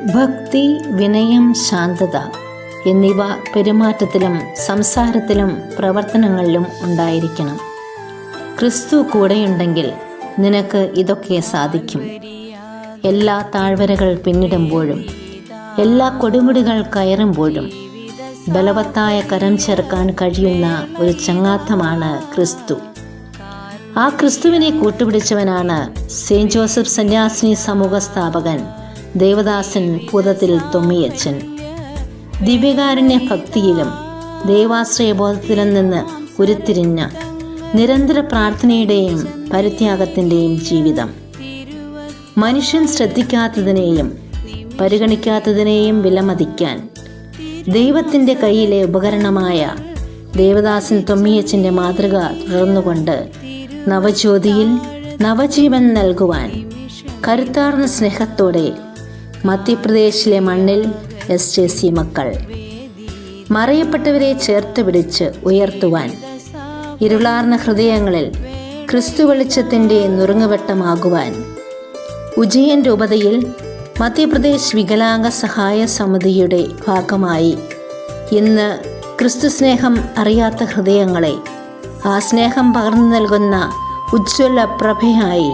ഭക്തി, വിനയം, ശാന്തത എന്നിവ പെരുമാറ്റത്തിലും സംസാരത്തിലും പ്രവർത്തനങ്ങളിലും ഉണ്ടായിരിക്കണം. ക്രിസ്തു കൂടെയുണ്ടെങ്കിൽ നിനക്ക് ഇതൊക്കെ സാധിക്കും. എല്ലാ താഴ്വരകൾ പിന്നിടുമ്പോഴും എല്ലാ കൊടുമുടികൾ കയറുമ്പോഴും ബലവത്തായ കരം ചേർക്കാൻ കഴിയുന്ന ഒരു ചങ്ങാത്തമാണ് ക്രിസ്തു. ആ ക്രിസ്തുവിനെ കൂട്ടുപിടിച്ചവനാണ് സെയിൻറ്റ് ജോസഫ് സന്യാസിനി സമൂഹ സ്ഥാപകൻ ദേവദാസൻ പൂതത്തിൽ തൊമ്മിയച്ചൻ. ദിവ്യകാരുണ്യ ഭക്തിയിലും ദൈവാശ്രയബോധത്തിലും നിന്ന് ഉരുത്തിരിഞ്ഞ നിരന്തര പ്രാർത്ഥനയുടെയും പരിത്യാഗത്തിൻ്റെയും ജീവിതം. മനുഷ്യൻ ശ്രദ്ധിക്കാത്തതിനെയും പരിഗണിക്കാത്തതിനെയും വിലമതിക്കാൻ ദൈവത്തിൻ്റെ കയ്യിലെ ഉപകരണമായ ദേവദാസൻ തൊമ്മിയച്ചൻ്റെ മാതൃക തുടർന്നുകൊണ്ട് നവജ്യോതിയിൽ നവജീവൻ നൽകുവാൻ കരുത്താർന്ന സ്നേഹത്തോടെ മധ്യപ്രദേശിലെ മണ്ണിൽ SJC മക്കൾ മറയപ്പെട്ടവരെ ചേർത്ത് പിടിച്ച് ഉയർത്തുവാൻ ഇരുളാർന്ന ഹൃദയങ്ങളിൽ ക്രിസ്തു വെളിച്ചത്തിൻ്റെ നുറുങ്ങുവെട്ടമാകുവാൻ ഉജ്ജയിൻ രൂപതയിൽ മധ്യപ്രദേശ് വികലാംഗ സഹായ സമിതിയുടെ ഭാഗമായി ഇന്ന് ക്രിസ്തു സ്നേഹം അറിയാത്ത ഹൃദയങ്ങളെ ആ സ്നേഹം പകർന്നു നൽകുന്ന ഉജ്ജ്വല പ്രഭയായി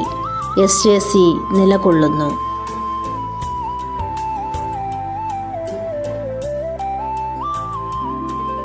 SJC നിലകൊള്ളുന്നു.